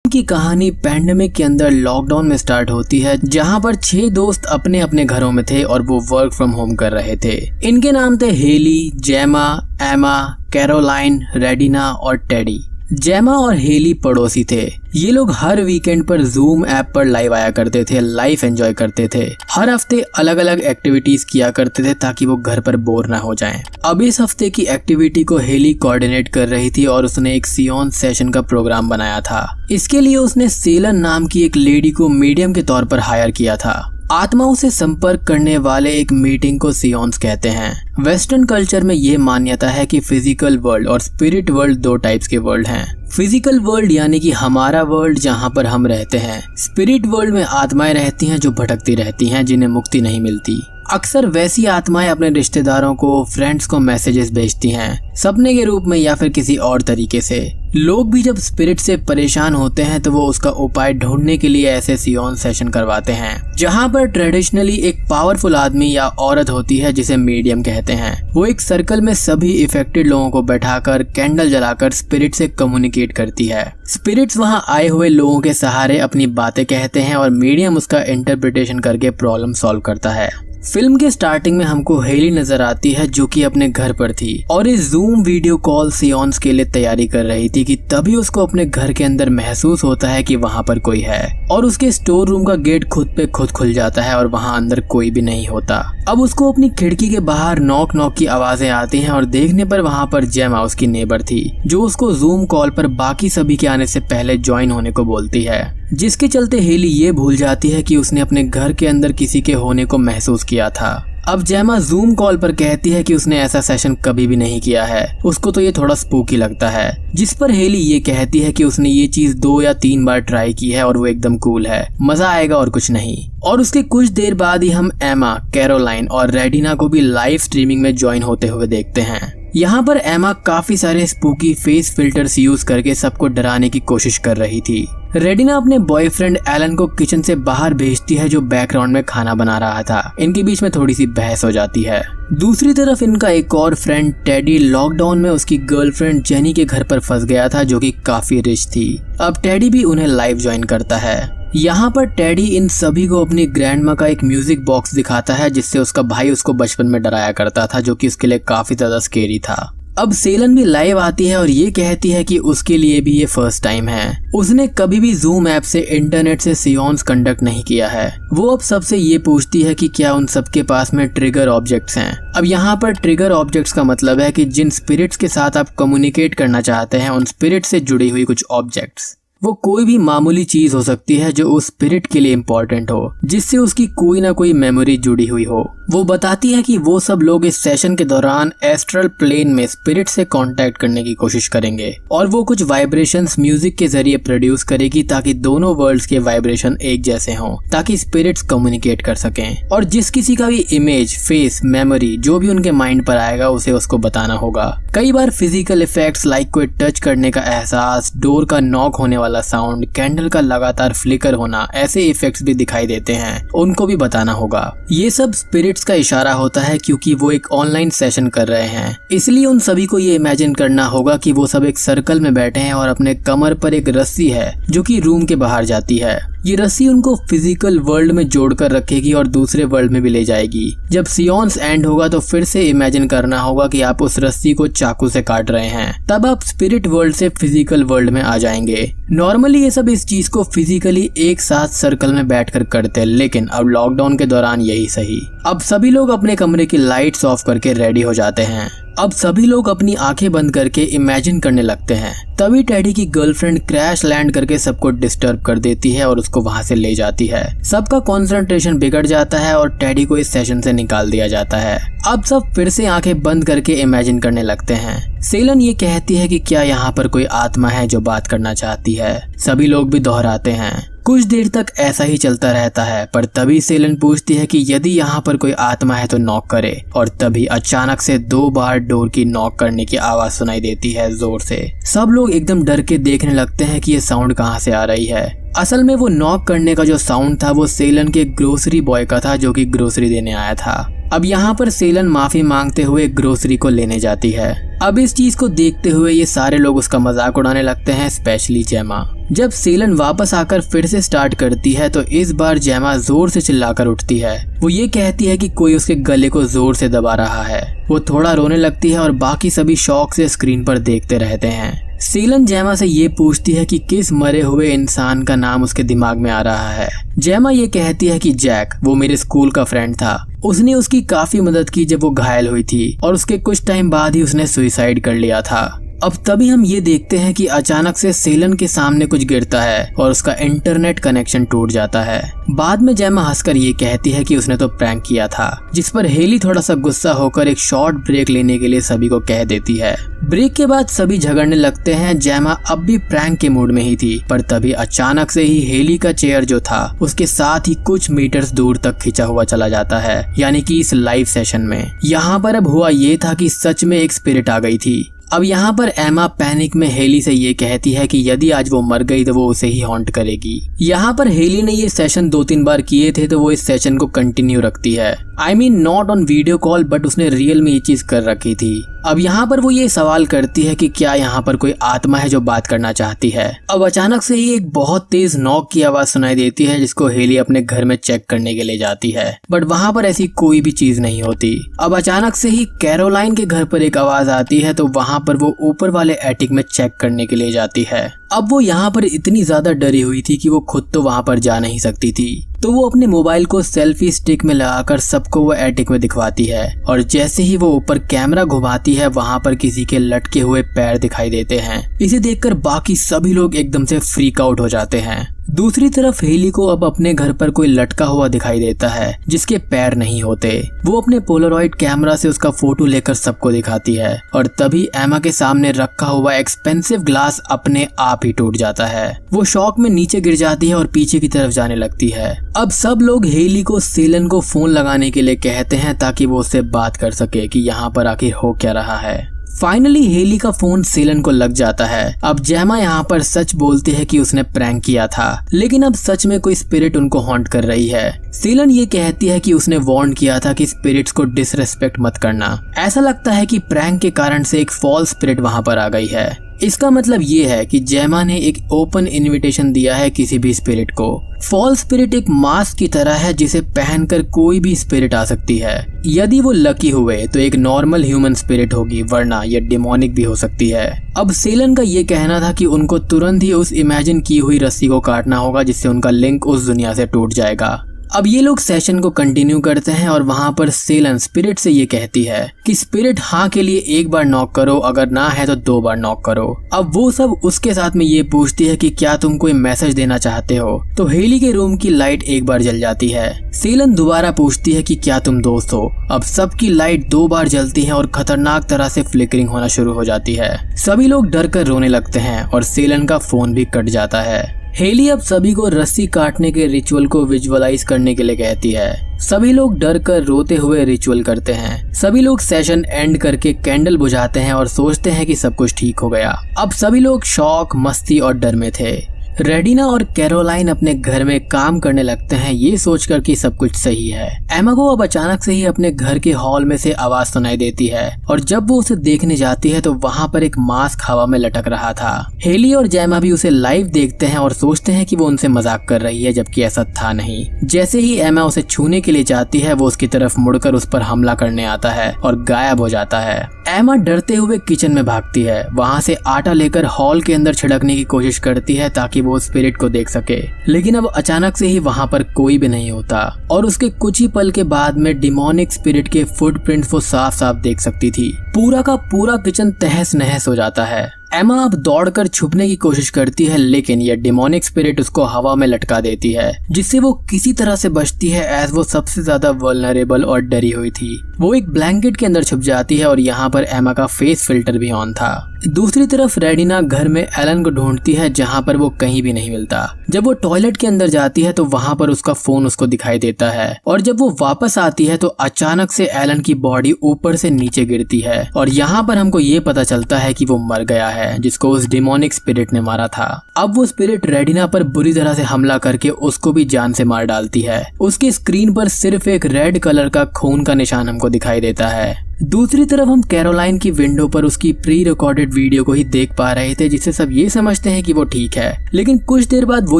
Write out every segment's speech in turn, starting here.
की कहानी पैंडेमिक के अंदर लॉकडाउन में स्टार्ट होती है, जहां पर 6 दोस्त अपने अपने घरों में थे और वो वर्क फ्रॉम होम कर रहे थे। इनके नाम थे हेली, जेमा, एमा, कैरोलाइन, रेडिना और टेडी। जेमा और हेली पड़ोसी थे। ये लोग हर वीकेंड पर जूम ऐप पर लाइव आया करते थे, लाइफ एंजॉय करते थे। हर हफ्ते अलग अलग एक्टिविटीज किया करते थे ताकि वो घर पर बोर ना हो जाएं। अब इस हफ्ते की एक्टिविटी को हेली कोऑर्डिनेट कर रही थी और उसने एक सियोन सेशन का प्रोग्राम बनाया था। इसके लिए उसने सेलन नाम की एक लेडी को मीडियम के तौर पर हायर किया था। आत्माओं से संपर्क करने वाले एक मीटिंग को सियोन्स कहते हैं। वेस्टर्न कल्चर में ये मान्यता है कि फिजिकल वर्ल्ड और स्पिरिट वर्ल्ड 2 टाइप्स के वर्ल्ड हैं। फिजिकल वर्ल्ड यानी कि हमारा वर्ल्ड जहाँ पर हम रहते हैं। स्पिरिट वर्ल्ड में आत्माएं रहती हैं जो भटकती रहती हैं, जिन्हें मुक्ति नहीं मिलती। अक्सर वैसी आत्माएं अपने रिश्तेदारों को, फ्रेंड्स को मैसेजेस भेजती हैं, सपने के रूप में या फिर किसी और तरीके से। लोग भी जब स्पिरिट से परेशान होते हैं तो वो उसका उपाय ढूंढने के लिए ऐसे सियोन सेशन करवाते हैं, जहां पर ट्रेडिशनली एक पावरफुल आदमी या औरत होती है जिसे मीडियम कहते हैं। वो एक सर्कल में सभी इफेक्टेड लोगों को बैठाकर कैंडल जलाकर स्पिरिट से कम्युनिकेट करती है। स्पिरिट्स वहां आए हुए लोगों के सहारे अपनी बातें कहते हैं और मीडियम उसका इंटरप्रिटेशन करके प्रॉब्लम सॉल्व करता है। फिल्म के स्टार्टिंग में हमको हेली नजर आती है जो कि अपने घर पर थी और इस जूम वीडियो कॉल सियोन्स के लिए तैयारी कर रही थी कि तभी उसको अपने घर के अंदर महसूस होता है कि वहां पर कोई है और उसके स्टोर रूम का गेट खुद पे खुद खुल जाता है और वहां अंदर कोई भी नहीं होता। अब उसको अपनी खिड़की के बाहर नॉक नॉक की आवाजें आती हैं और देखने पर वहां पर जेमा उसकी नेबर थी, जो उसको जूम कॉल पर बाकी सभी के आने से पहले ज्वाइन होने को बोलती है, जिसके चलते हेली ये भूल जाती है कि उसने अपने घर के अंदर किसी के होने को महसूस किया था। अब जेमा जूम कॉल पर कहती है कि उसने ऐसा सेशन कभी भी नहीं किया है, उसको तो ये थोड़ा स्पूकी लगता है। जिस पर हेली ये कहती है कि उसने ये चीज 2 या 3 बार ट्राई की है और वो एकदम कूल है, मजा आएगा और कुछ नहीं। और उसके कुछ देर बाद ही हम एमा, कैरोलाइन और रेडिना को भी लाइव स्ट्रीमिंग में ज्वाइन होते हुए देखते हैं। यहाँ पर एमा काफी सारे स्पूकी फेस फिल्टर्स यूज करके सबको डराने की कोशिश कर रही थी। रेडिना अपने बॉयफ्रेंड एलन को किचन से बाहर भेजती है जो बैकग्राउंड में खाना बना रहा था। इनके बीच में थोड़ी सी बहस हो जाती है। दूसरी तरफ इनका एक और फ्रेंड टेडी लॉकडाउन में उसकी गर्लफ्रेंड जेनी के घर पर फंस गया था, जो कि काफी रिच थी। अब टेडी भी उन्हें लाइव ज्वाइन करता है। यहाँ पर टेडी इन सभी को अपनी ग्रैंडमा का एक म्यूजिक बॉक्स दिखाता है जिससे उसका भाई उसको बचपन में डराया करता था, जो कि उसके लिए काफी ज्यादा स्केरी था। अब सेलन भी लाइव आती है और ये कहती है कि उसके लिए भी ये फर्स्ट टाइम है। उसने कभी भी जूम ऐप से इंटरनेट से सियोन्स कंडक्ट नहीं किया है। वो अब सबसे ये पूछती है कि क्या उन सबके पास में ट्रिगर ऑब्जेक्ट्स हैं। अब यहाँ पर ट्रिगर ऑब्जेक्ट्स का मतलब है कि जिन स्पिरिट्स के साथ आप कम्युनिकेट करना चाहते हैं, उन स्पिरिट से जुड़ी हुई कुछ ऑब्जेक्ट्स। वो कोई भी मामूली चीज हो सकती है जो उस स्पिरिट के लिए इम्पोर्टेंट हो, जिससे उसकी कोई ना कोई मेमोरी जुड़ी हुई हो। वो बताती है कि वो सब लोग इस सेशन के दौरान एस्ट्रल प्लेन में स्पिरिट से कांटेक्ट करने की कोशिश करेंगे और वो कुछ वाइब्रेशंस म्यूजिक के जरिए प्रोड्यूस करेगी ताकि दोनों वर्ल्ड्स के वाइब्रेशन एक जैसे हों, ताकि स्पिरिट्स कम्युनिकेट कर सकें। और जिस किसी का भी इमेज, फेस, मेमोरी जो भी उनके माइंड पर आएगा उसे उसको बताना होगा। कई बार फिजिकल इफेक्ट्स लाइक कोई टच करने का एहसास, डोर का नॉक होने वाला साउंड, कैंडल का लगातार फ्लिकर होना, ऐसे इफेक्ट्स भी दिखाई देते हैं, उनको भी बताना होगा। ये सब स्पिरिट्स का इशारा होता है क्योंकि वो एक ऑनलाइन सेशन कर रहे हैं, इसलिए उन सभी को ये इमेजिन करना होगा कि वो सब एक सर्कल में बैठे हैं और अपने कमर पर एक रस्सी है जो कि रूम के बाहर जाती है। ये रस्सी उनको फिजिकल वर्ल्ड में जोड़कर रखेगी और दूसरे वर्ल्ड में भी ले जाएगी। जब सियोन्स एंड होगा तो फिर से इमेजिन करना होगा कि आप उस रस्सी को चाकू से काट रहे हैं, तब आप स्पिरिट वर्ल्ड से फिजिकल वर्ल्ड में आ जाएंगे। नॉर्मली ये सब इस चीज को फिजिकली एक साथ सर्कल में बैठकर करते हैं, लेकिन अब लॉकडाउन के दौरान यही सही। अब सभी लोग अपने कमरे की लाइट्स ऑफ करके रेडी हो जाते हैं। अब सभी लोग अपनी आंखें बंद करके इमेजिन करने लगते हैं। तभी टेडी की गर्लफ्रेंड क्रैश लैंड करके सबको डिस्टर्ब कर देती है और उसको वहां से ले जाती है। सबका कंसंट्रेशन बिगड़ जाता है और टेडी को इस सेशन से निकाल दिया जाता है। अब सब फिर से आंखें बंद करके इमेजिन करने लगते हैं। सेलन ये कहती है कि क्या यहाँ पर कोई आत्मा है जो बात करना चाहती है। सभी लोग भी दोहराते हैं। कुछ देर तक ऐसा ही चलता रहता है, पर तभी सेलन पूछती है कि यदि यहाँ पर कोई आत्मा है तो नॉक करे, और तभी अचानक से 2 बार डोर की नॉक करने की आवाज सुनाई देती है जोर से। सब लोग एकदम डर के देखने लगते हैं कि ये साउंड कहाँ से आ रही है। असल में वो नॉक करने का जो साउंड था वो सेलन के ग्रोसरी बॉय का था, जो कि ग्रोसरी देने आया था। अब यहाँ पर सेलन माफी मांगते हुए ग्रोसरी को लेने जाती है। अब इस चीज को देखते हुए ये सारे लोग उसका मजाक उड़ाने लगते हैं, स्पेशली जेमा। जब सेलन वापस आकर फिर से स्टार्ट करती है तो इस बार जेमा जोर से चिल्लाकर उठती है। वो ये कहती है कि कोई उसके गले को जोर से दबा रहा है। वो थोड़ा रोने लगती है और बाकी सभी शौक से स्क्रीन पर देखते रहते हैं। सेलन जेमा से ये पूछती है कि किस मरे हुए इंसान का नाम उसके दिमाग में आ रहा है। जेमा ये कहती है कि जैक, वो मेरे स्कूल का फ्रेंड था। उसने उसकी काफी मदद की जब वो घायल हुई थी और उसके कुछ टाइम बाद ही उसने सुसाइड कर लिया था। अब तभी हम ये देखते हैं कि अचानक से सेलन के सामने कुछ गिरता है और उसका इंटरनेट कनेक्शन टूट जाता है। बाद में जेमा हंसकर ये कहती है कि उसने तो प्रैंक किया था, जिस पर हेली थोड़ा सा गुस्सा होकर एक शॉर्ट ब्रेक लेने के लिए सभी को कह देती है। ब्रेक के बाद सभी झगड़ने लगते हैं। जेमा अब भी प्रैंक के मूड में ही थी, पर तभी अचानक से ही हेली का चेयर जो था उसके साथ ही कुछ मीटर्स दूर तक खिंचा हुआ चला जाता है, यानी कि इस लाइव सेशन में। यहाँ पर अब हुआ ये था कि सच में एक स्पिरिट आ गई थी। अब यहाँ पर एमा पैनिक में हेली से ये कहती है कि यदि आज वो मर गई तो वो उसे ही हॉन्ट करेगी। यहाँ पर हेली ने ये सेशन 2-3 बार किए थे तो वो इस सेशन को कंटिन्यू रखती है। I mean not on video call, but उसने रियल में ये चीज कर रखी थी। अब यहाँ पर वो ये सवाल करती है कि क्या यहाँ पर कोई आत्मा है जो बात करना चाहती है। अब अचानक से ही एक बहुत तेज नॉक की आवाज सुनाई देती है, जिसको हेली अपने घर में चेक करने के लिए जाती है, बट वहाँ पर ऐसी कोई भी चीज नहीं होती। अब अचानक से ही कैरोलाइन के घर पर एक आवाज आती है, तो वहाँ पर वो ऊपर वाले एटिक में चेक करने के लिए जाती है। अब वो यहाँ पर इतनी ज्यादा डरी हुई थी कि वो खुद तो वहाँ पर जा नहीं सकती थी, तो वो अपने मोबाइल को सेल्फी स्टिक में लगाकर सबको वो एटिक में दिखवाती है। और जैसे ही वो ऊपर कैमरा घुमाती है, वहाँ पर किसी के लटके हुए पैर दिखाई देते हैं। इसे देखकर बाकी सभी लोग एकदम से फ्रीक आउट हो जाते हैं। दूसरी तरफ हेली को अब अपने घर पर कोई लटका हुआ दिखाई देता है जिसके पैर नहीं होते। वो अपने पोलरॉइड कैमरा से उसका फोटो लेकर सबको दिखाती है और तभी एमा के सामने रखा हुआ एक्सपेंसिव ग्लास अपने आप ही टूट जाता है। वो शॉक में नीचे गिर जाती है और पीछे की तरफ जाने लगती है। अब सब लोग हेली को सेलन को फोन लगाने के लिए कहते हैं ताकि वो उससे बात कर सके कि यहाँ पर आखिर हो क्या रहा है। फाइनली हेली का फोन सेलन को लग जाता है। अब जेमा यहाँ पर सच बोलती है कि उसने प्रैंक किया था, लेकिन अब सच में कोई स्पिरिट उनको हॉन्ट कर रही है। सेलन ये कहती है कि उसने वार्न किया था कि स्पिरिट्स को डिसरेस्पेक्ट मत करना। ऐसा लगता है कि प्रैंक के कारण से एक फॉल्स स्पिरिट वहाँ पर आ गई है। इसका मतलब ये है कि जेमा ने एक ओपन इनविटेशन दिया है किसी भी स्पिरिट को। फॉल्स स्पिरिट एक मास्क की तरह है जिसे पहनकर कोई भी स्पिरिट आ सकती है। यदि वो लकी हुए तो एक नॉर्मल ह्यूमन स्पिरिट होगी, वरना ये डिमोनिक भी हो सकती है। अब सेलन का ये कहना था कि उनको तुरंत ही उस इमेजिन की हुई रस्सी को काटना होगा, जिससे उनका लिंक उस दुनिया से टूट जाएगा। अब ये लोग सेशन को कंटिन्यू करते हैं और वहाँ पर सेलन स्पिरिट से ये कहती है कि स्पिरिट हाँ के लिए 1 बार नॉक करो, अगर ना है तो 2 बार नॉक करो। अब वो सब उसके साथ में ये पूछती है कि क्या तुम कोई मैसेज देना चाहते हो, तो हेली के रूम की लाइट 1 बार जल जाती है। सेलन दोबारा पूछती है कि क्या तुम दोस्त हो। अब सबकी लाइट 2 बार जलती है और खतरनाक तरह से फ्लिकरिंग होना शुरू हो जाती है। सभी लोग डर कर रोने लगते हैं और सेलन का फोन भी कट जाता है। हेली अब सभी को रस्सी काटने के रिचुअल को विजुअलाइज करने के लिए कहती है। सभी लोग डर कर रोते हुए रिचुअल करते हैं। सभी लोग सेशन एंड करके कैंडल बुझाते हैं और सोचते हैं कि सब कुछ ठीक हो गया। अब सभी लोग शौक, मस्ती और डर में थे। रेडिना और कैरोलाइन अपने घर में काम करने लगते हैं, ये सोचकर कि सब कुछ सही है। एमा को अब अचानक से ही अपने घर के हॉल में से आवाज सुनाई देती है और जब वो उसे देखने जाती है तो वहाँ पर एक मास्क हवा में लटक रहा था। हेली और जेमा भी उसे लाइव देखते हैं और सोचते हैं कि वो उनसे मजाक कर रही है, जबकि ऐसा था नहीं। जैसे ही एमा उसे छूने के लिए जाती है, वो उसकी तरफ मुड़कर उस पर हमला करने आता है और गायब हो जाता है। एमा डरते हुए किचन में भागती है। वहाँ से आटा लेकर हॉल के अंदर छिड़कने की कोशिश करती है ताकि वो स्पिरिट को देख सके, लेकिन अब अचानक से ही वहाँ पर कोई भी नहीं होता और उसके कुछ ही पल के बाद में डिमोनिक स्पिरिट के फुटप्रिंट्स वो साफ साफ देख सकती थी। पूरा का पूरा किचन तहस नहस हो जाता है। एमा अब दौड़कर छुपने की कोशिश करती है, लेकिन यह डिमोनिक स्पिरिट उसको हवा में लटका देती है, जिससे वो किसी तरह से बचती है, एज वो सबसे ज्यादा वल्नरेबल और डरी हुई थी। वो एक ब्लैंकेट के अंदर छुप जाती है और यहाँ पर एमा का फेस फिल्टर भी ऑन था। दूसरी तरफ रेडिना घर में एलन को ढूंढती है, जहाँ पर वो कहीं भी नहीं मिलता। जब वो टॉयलेट के अंदर जाती है तो वहाँ पर उसका फोन उसको दिखाई देता है और जब वो वापस आती है तो अचानक से एलन की बॉडी ऊपर से नीचे गिरती है और यहाँ पर हमको ये पता चलता है कि वो मर गया है, जिसको उस डिमोनिक स्पिरिट ने मारा था। अब वो स्पिरिट रेडिना पर बुरी तरह से हमला करके उसको भी जान से मार डालती है। उसकी स्क्रीन पर सिर्फ एक रेड कलर का खून का निशान हमको दिखाई देता है। दूसरी तरफ हम कैरोलाइन की विंडो पर उसकी प्री रिकॉर्डेड वीडियो को ही देख पा रहे थे, जिससे सब ये समझते हैं कि वो ठीक है। लेकिन कुछ देर बाद वो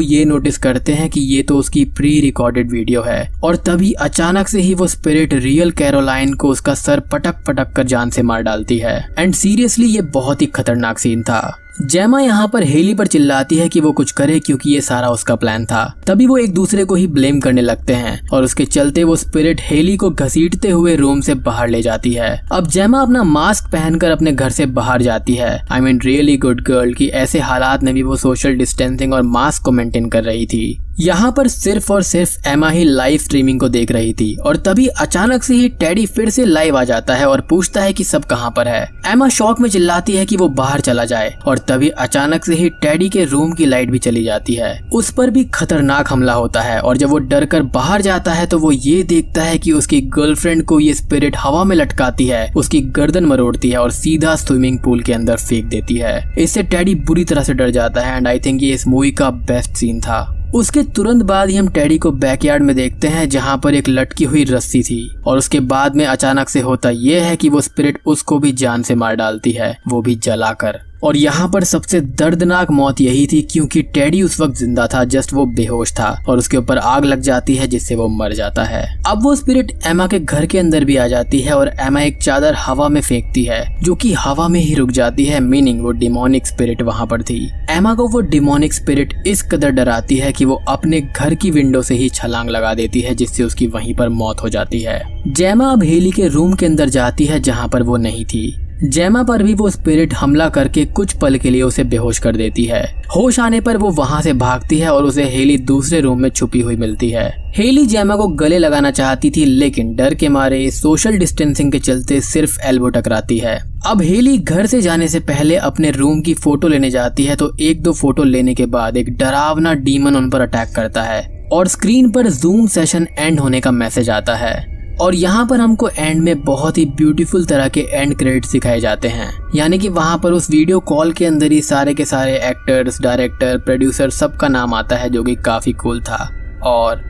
ये नोटिस करते हैं कि ये तो उसकी प्री रिकॉर्डेड वीडियो है और तभी अचानक से ही वो स्पिरिट रियल कैरोलाइन को उसका सर पटक पटक कर जान से मार डालती है। एंड सीरियसली ये बहुत ही खतरनाक सीन था। जेमा यहाँ पर हेली पर चिल्लाती है कि वो कुछ करे क्योंकि ये सारा उसका प्लान था। तभी वो एक दूसरे को ही ब्लेम करने लगते हैं और उसके चलते वो स्पिरिट हेली को घसीटते हुए रूम से बाहर ले जाती है। अब जेमा अपना मास्क पहनकर अपने घर से बाहर जाती है। I mean really good girl कि ऐसे हालात में भी वो सोशल डिस्टेंसिंग और मास्क को मेंटेन कर रही थी। यहाँ पर सिर्फ और सिर्फ एमा ही लाइव स्ट्रीमिंग को देख रही थी और तभी अचानक से ही टेडी फिर से लाइव आ जाता है और पूछता है कि सब कहाँ पर है। एमा शॉक में चिल्लाती है कि वो बाहर चला जाए और तभी अचानक से ही टेडी के रूम की लाइट भी चली जाती है। उस पर भी खतरनाक हमला होता है और जब वो डर कर बाहर जाता है तो वो ये देखता है कि उसकी गर्लफ्रेंड को ये स्पिरिट हवा में लटकाती है, उसकी गर्दन मरोड़ती है और सीधा स्विमिंग पूल के अंदर फेंक देती है। इससे टेडी बुरी तरह से डर जाता है एंड आई थिंक ये इस मूवी का बेस्ट सीन था। उसके तुरंत बाद ही हम टेडी को बैकयार्ड में देखते हैं जहाँ पर एक लटकी हुई रस्सी थी और उसके बाद में अचानक से होता यह है कि वो स्पिरिट उसको भी जान से मार डालती है, वो भी जलाकर। और यहाँ पर सबसे दर्दनाक मौत यही थी क्योंकि टेडी उस वक्त जिंदा था, जस्ट वो बेहोश था और उसके ऊपर आग लग जाती है जिससे वो मर जाता है। अब वो स्पिरिट एमा के घर के अंदर भी आ जाती है और एमा एक चादर हवा में फेंकती है जो कि हवा में ही रुक जाती है, मीनिंग वो डिमोनिक स्पिरिट वहाँ पर थी। एमा को वो डिमोनिक स्पिरिट इस कदर डराती है कि वो अपने घर की विंडो से ही छलांग लगा देती है जिससे उसकी वहीं पर मौत हो जाती है। जेमा अब हेली के रूम के अंदर जाती है जहाँ पर वो नहीं थी। जेमा पर भी वो स्पिरिट हमला करके कुछ पल के लिए उसे बेहोश कर देती है। होश आने पर वो वहां से भागती है और उसे हेली दूसरे रूम में छुपी हुई मिलती है। हेली जेमा को गले लगाना चाहती थी लेकिन डर के मारे सोशल डिस्टेंसिंग के चलते सिर्फ एल्बो टकराती है। अब हेली घर से जाने से पहले अपने रूम की फोटो लेने जाती है तो एक दो फोटो लेने के बाद एक डरावना डीमन उन पर अटैक करता है और स्क्रीन पर जूम सेशन एंड होने का मैसेज आता है। और यहाँ पर हमको एंड में बहुत ही ब्यूटीफुल तरह के एंड क्रेडिट्स दिखाए जाते हैं, यानी कि वहाँ पर उस वीडियो कॉल के अंदर ही सारे के सारे एक्टर्स, डायरेक्टर, प्रोड्यूसर सबका नाम आता है जो कि काफ़ी कूल था। और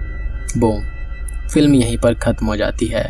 बूम, फिल्म यहीं पर ख़त्म हो जाती है।